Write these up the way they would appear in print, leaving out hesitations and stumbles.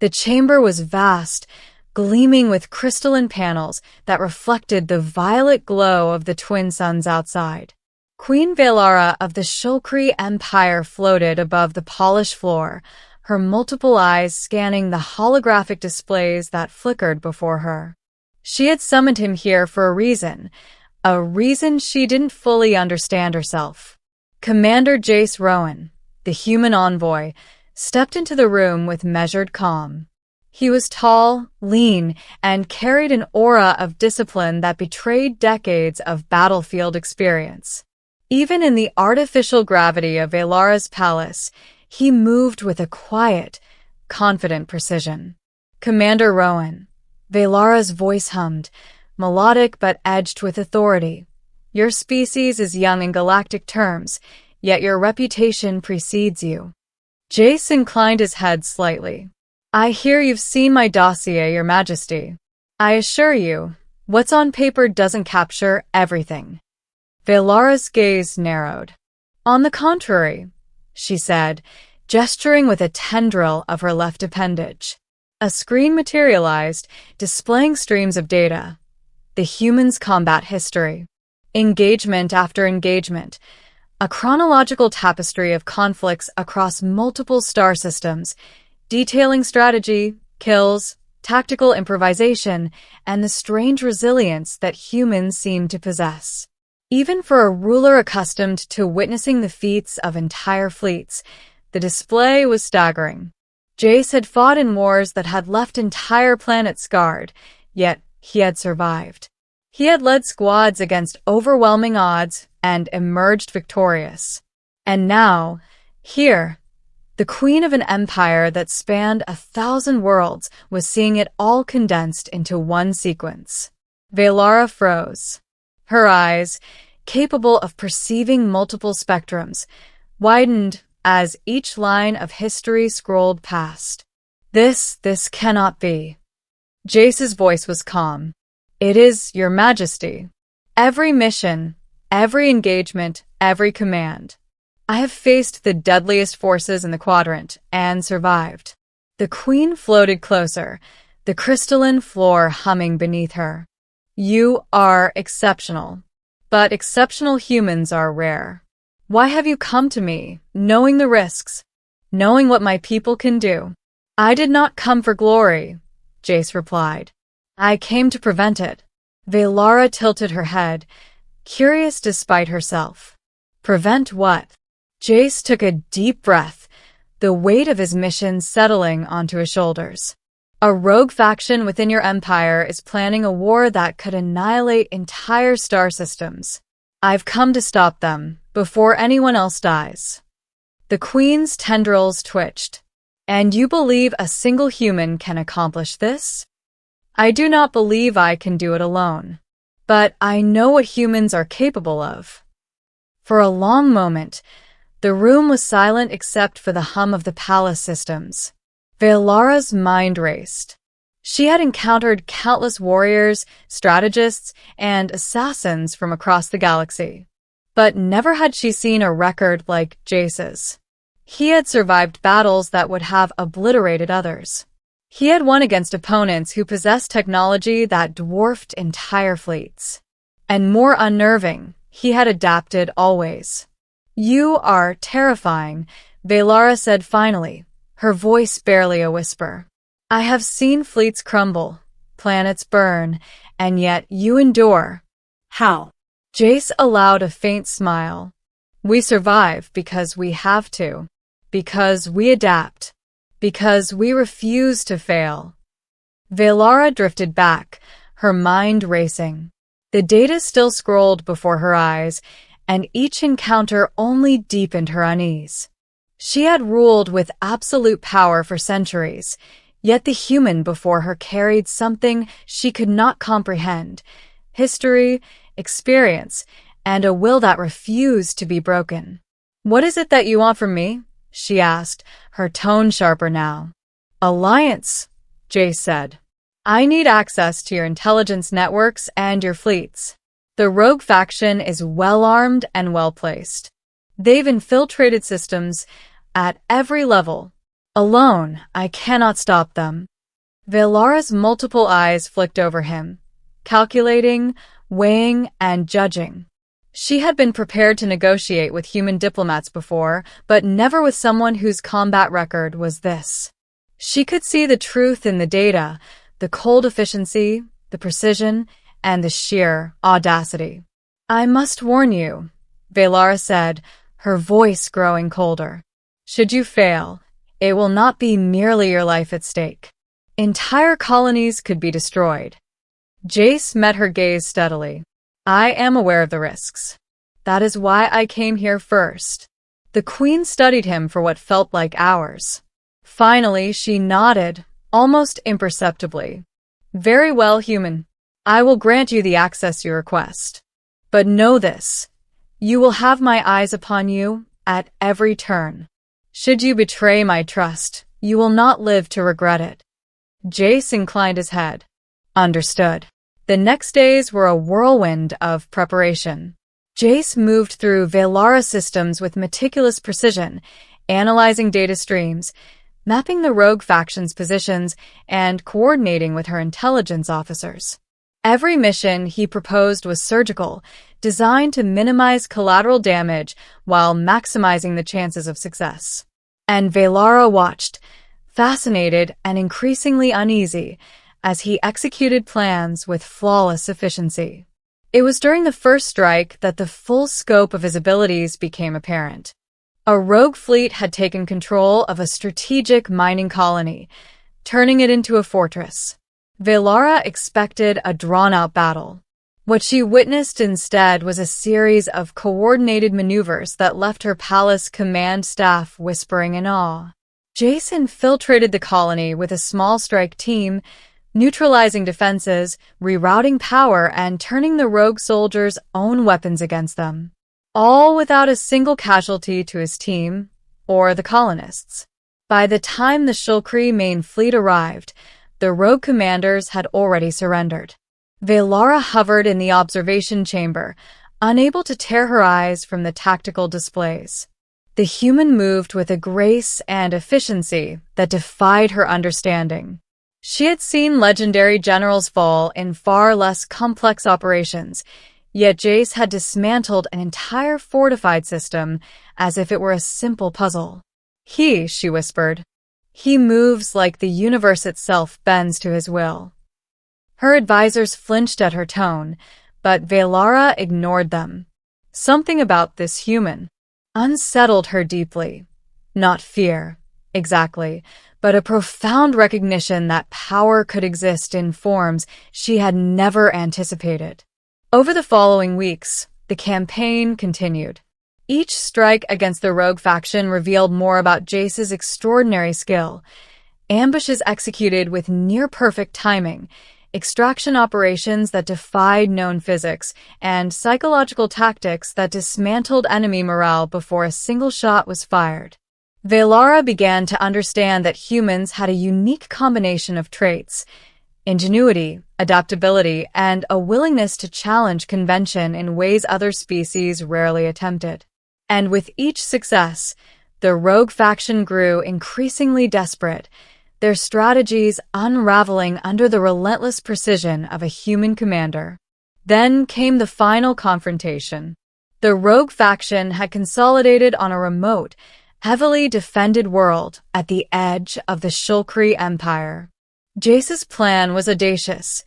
The chamber was vast, gleaming with crystalline panels that reflected the violet glow of the twin suns outside. Queen Valara of the Shulkri Empire floated above the polished floor, her multiple eyes scanning the holographic displays that flickered before her. She had summoned him here for a reason she didn't fully understand herself. Commander Jace Rowan, the human envoy, stepped into the room with measured calm. He was tall, lean, and carried an aura of discipline that betrayed decades of battlefield experience. Even in the artificial gravity of Valara's palace, he moved with a quiet, confident precision. Commander Rowan, Valara's voice hummed, melodic but edged with authority. Your species is young in galactic terms, yet your reputation precedes you. Jace inclined his head slightly. I hear you've seen my dossier, Your Majesty. I assure you, what's on paper doesn't capture everything. Valara's gaze narrowed. On the contrary, she said, gesturing with a tendril of her left appendage. A screen materialized, displaying streams of data. The human's combat history. Engagement after engagement. A chronological tapestry of conflicts across multiple star systems, detailing strategy, kills, tactical improvisation, and the strange resilience that humans seem to possess. Even for a ruler accustomed to witnessing the feats of entire fleets, the display was staggering. Jace had fought in wars that had left entire planets scarred, yet he had survived. He had led squads against overwhelming odds and emerged victorious. And now, here, the queen of an empire that spanned 1,000 worlds was seeing it all condensed into one sequence. Valara froze. Her eyes, capable of perceiving multiple spectrums, widened as each line of history scrolled past. This cannot be. Jace's voice was calm. It is, Your Majesty. Every mission, every engagement, every command. I have faced the deadliest forces in the quadrant and survived. The queen floated closer, the crystalline floor humming beneath her. You are exceptional, but exceptional humans are rare. Why have you come to me, knowing the risks, knowing what my people can do? I did not come for glory, Jace replied. I came to prevent it. Valara tilted her head, curious despite herself. Prevent what? Jace took a deep breath, the weight of his mission settling onto his shoulders. A rogue faction within your empire is planning a war that could annihilate entire star systems. I've come to stop them, before anyone else dies. The queen's tendrils twitched. And you believe a single human can accomplish this? I do not believe I can do it alone. But I know what humans are capable of. For a long moment, the room was silent except for the hum of the palace systems. Valara's mind raced. She had encountered countless warriors, strategists, and assassins from across the galaxy. But never had she seen a record like Jace's. He had survived battles that would have obliterated others. He had won against opponents who possessed technology that dwarfed entire fleets. And more unnerving, he had adapted always. You are terrifying, Valara said finally, her voice barely a whisper. I have seen fleets crumble, planets burn, and yet you endure. How? Jace allowed a faint smile. We survive because we have to, because we adapt, because we refuse to fail. Valara drifted back, her mind racing. The data still scrolled before her eyes, and each encounter only deepened her unease. She had ruled with absolute power for centuries, yet the human before her carried something she could not comprehend: history, experience, and a will that refused to be broken. What is it that you want from me? She asked, her tone sharper now. Alliance, Jace said. I need access to your intelligence networks and your fleets. The rogue faction is well-armed and well-placed. They've infiltrated systems at every level. Alone, I cannot stop them. Velara's multiple eyes flicked over him, calculating, weighing, and judging. She had been prepared to negotiate with human diplomats before, but never with someone whose combat record was this. She could see the truth in the data, the cold efficiency, the precision, and the sheer audacity. I must warn you, Velara said, her voice growing colder. Should you fail, it will not be merely your life at stake. Entire colonies could be destroyed. Jace met her gaze steadily. I am aware of the risks. That is why I came here first. The Queen studied him for what felt like hours. Finally, she nodded, almost imperceptibly. Very well, human. I will grant you the access you request. But know this. You will have my eyes upon you at every turn. Should you betray my trust, you will not live to regret it. Jace inclined his head. Understood. The next days were a whirlwind of preparation. Jace moved through Velara systems with meticulous precision, analyzing data streams, mapping the rogue faction's positions, and coordinating with her intelligence officers. Every mission he proposed was surgical, designed to minimize collateral damage while maximizing the chances of success. And Velara watched, fascinated and increasingly uneasy, as he executed plans with flawless efficiency. It was during the first strike that the full scope of his abilities became apparent. A rogue fleet had taken control of a strategic mining colony, turning it into a fortress. Velara expected a drawn-out battle. What she witnessed instead was a series of coordinated maneuvers that left her palace command staff whispering in awe. Jace infiltrated the colony with a small strike team, neutralizing defenses, rerouting power, and turning the rogue soldiers' own weapons against them. All without a single casualty to his team or the colonists. By the time the Shulkree main fleet arrived, the rogue commanders had already surrendered. Velara hovered in the observation chamber, unable to tear her eyes from the tactical displays. The human moved with a grace and efficiency that defied her understanding. She had seen legendary generals fall in far less complex operations, yet Jace had dismantled an entire fortified system as if it were a simple puzzle. She whispered. He moves like the universe itself bends to his will. Her advisors flinched at her tone, but Velara ignored them. Something about this human unsettled her deeply. Not fear, exactly, but a profound recognition that power could exist in forms she had never anticipated. Over the following weeks, the campaign continued. Each strike against the rogue faction revealed more about Jace's extraordinary skill. Ambushes executed with near-perfect timing, extraction operations that defied known physics, and psychological tactics that dismantled enemy morale before a single shot was fired. Velara began to understand that humans had a unique combination of traits: ingenuity, adaptability, and a willingness to challenge convention in ways other species rarely attempted. And with each success, the rogue faction grew increasingly desperate, their strategies unraveling under the relentless precision of a human commander. Then came the final confrontation. The rogue faction had consolidated on a remote, heavily defended world at the edge of the Shulkree Empire. Jace's plan was audacious.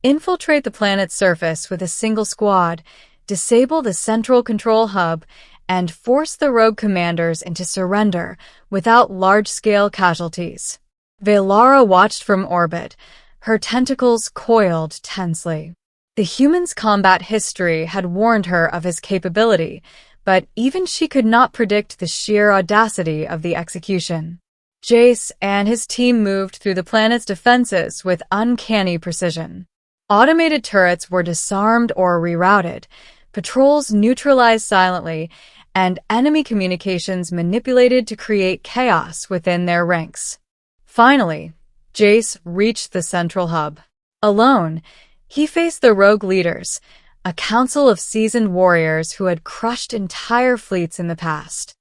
Infiltrate the planet's surface with a single squad, disable the central control hub, and force the rogue commanders into surrender without large-scale casualties. Velara watched from orbit, her tentacles coiled tensely. The human's combat history had warned her of his capability, but even she could not predict the sheer audacity of the execution. Jace and his team moved through the planet's defenses with uncanny precision. Automated turrets were disarmed or rerouted, patrols neutralized silently, and enemy communications manipulated to create chaos within their ranks. Finally, Jace reached the central hub. Alone, he faced the rogue leaders, a council of seasoned warriors who had crushed entire fleets in the past.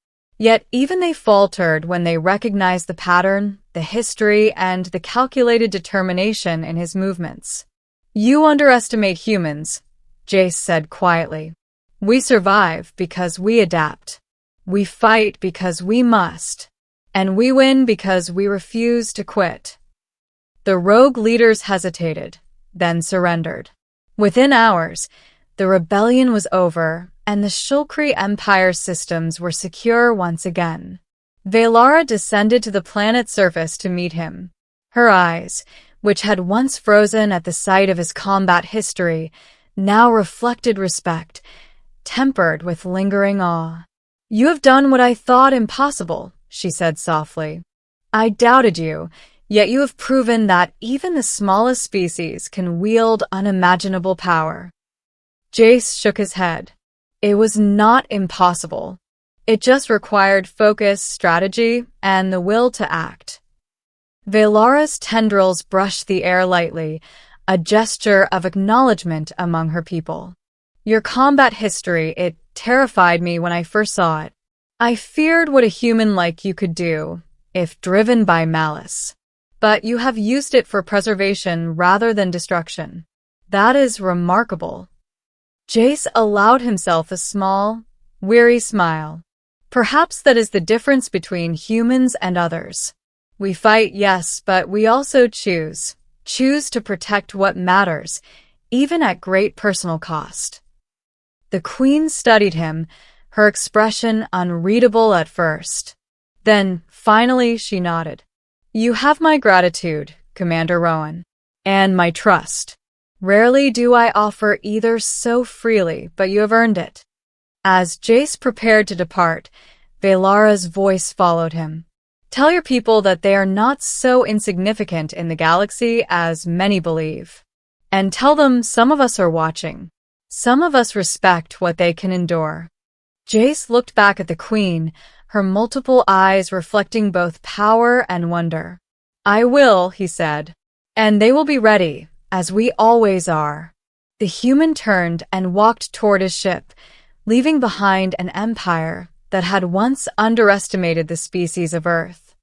Yet even they faltered when they recognized the pattern, the history, and the calculated determination in his movements. "You underestimate humans," Jace said quietly. "We survive because we adapt. We fight because we must. And we win because we refuse to quit." The rogue leaders hesitated, then surrendered. Within hours, the rebellion was over, and the Shulkri Empire's systems were secure once again. Valara descended to the planet's surface to meet him. Her eyes, which had once frozen at the sight of his combat history, now reflected respect, tempered with lingering awe. "You have done what I thought impossible," she said softly. "I doubted you, yet you have proven that even the smallest species can wield unimaginable power." Jace shook his head. It was not impossible. It just required focus, strategy, and the will to act. Valara's tendrils brushed the air lightly, a gesture of acknowledgement among her people. "Your combat history, it terrified me when I first saw it. I feared what a human like you could do, if driven by malice. But you have used it for preservation rather than destruction. That is remarkable." Jace allowed himself a small, weary smile. "Perhaps that is the difference between humans and others. We fight, yes, but we also choose to protect what matters, even at great personal cost." The Queen studied him, her expression unreadable at first. Then, finally, she nodded. "You have my gratitude, Commander Rowan, and my trust. Rarely do I offer either so freely, but you have earned it." As Jace prepared to depart, Valara's voice followed him. "Tell your people that they are not so insignificant in the galaxy as many believe. And tell them some of us are watching. Some of us respect what they can endure." Jace looked back at the Queen, her multiple eyes reflecting both power and wonder. "I will," he said. "And they will be ready, as we always are." The human turned and walked toward his ship, leaving behind an empire that had once underestimated the species of Earth.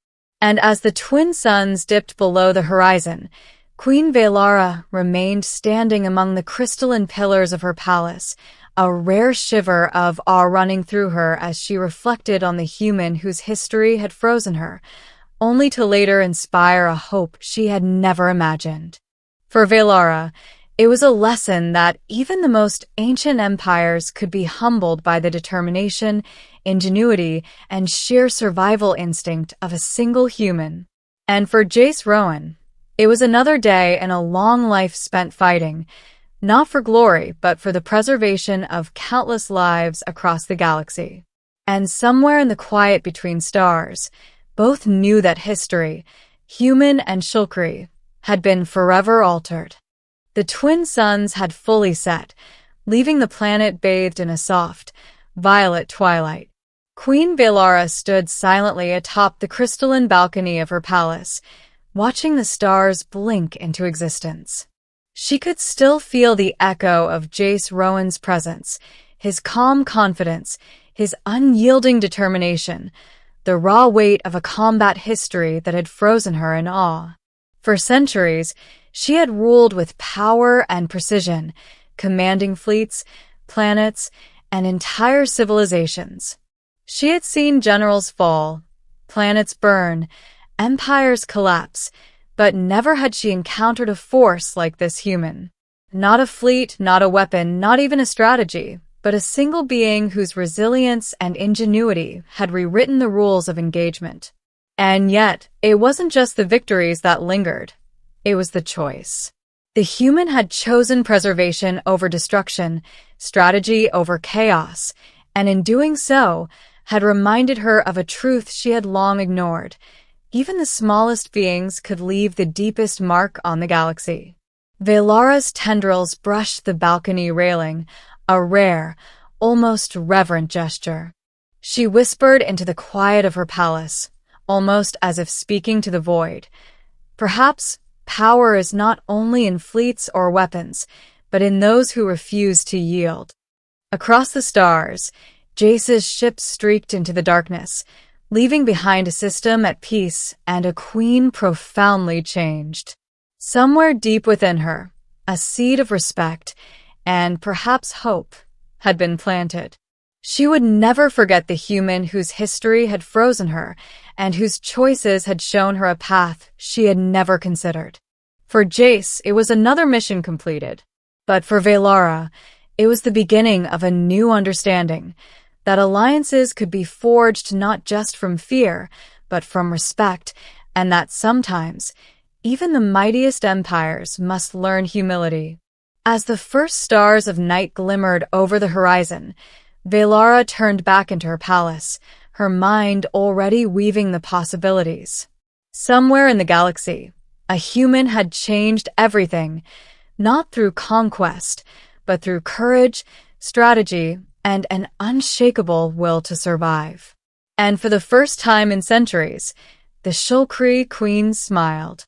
And as the twin suns dipped below the horizon, Queen Valara remained standing among the crystalline pillars of her palace, a rare shiver of awe running through her as she reflected on the human whose history had frozen her, only to later inspire a hope she had never imagined. For Valara, it was a lesson that even the most ancient empires could be humbled by the determination, ingenuity, and sheer survival instinct of a single human. And for Jace Rowan, it was another day in a long life spent fighting, not for glory, but for the preservation of countless lives across the galaxy. And somewhere in the quiet between stars, both knew that history, human and Shulkri, had been forever altered. The twin suns had fully set, leaving the planet bathed in a soft, violet twilight. Queen Valara stood silently atop the crystalline balcony of her palace, watching the stars blink into existence. She could still feel the echo of Jace Rowan's presence, his calm confidence, his unyielding determination, the raw weight of a combat history that had frozen her in awe. For centuries, she had ruled with power and precision, commanding fleets, planets, and entire civilizations. She had seen generals fall, planets burn, empires collapse, but never had she encountered a force like this human. Not a fleet, not a weapon, not even a strategy, but a single being whose resilience and ingenuity had rewritten the rules of engagement. And yet, it wasn't just the victories that lingered. It was the choice. The human had chosen preservation over destruction, strategy over chaos, and in doing so, had reminded her of a truth she had long ignored. Even the smallest beings could leave the deepest mark on the galaxy. Valara's tendrils brushed the balcony railing, a rare, almost reverent gesture. She whispered into the quiet of her palace, almost as if speaking to the void. Perhaps power is not only in fleets or weapons, but in those who refuse to yield. Across the stars, Jace's ship streaked into the darkness, leaving behind a system at peace and a queen profoundly changed. Somewhere deep within her, a seed of respect and perhaps hope had been planted. She would never forget the human whose history had frozen her and whose choices had shown her a path she had never considered. For Jace, it was another mission completed. But for Velara, it was the beginning of a new understanding that alliances could be forged not just from fear, but from respect, and that sometimes, even the mightiest empires must learn humility. As the first stars of night glimmered over the horizon, Velara turned back into her palace, her mind already weaving the possibilities. Somewhere in the galaxy, a human had changed everything, not through conquest, but through courage, strategy, and an unshakable will to survive. And for the first time in centuries, the Shulkree queen smiled.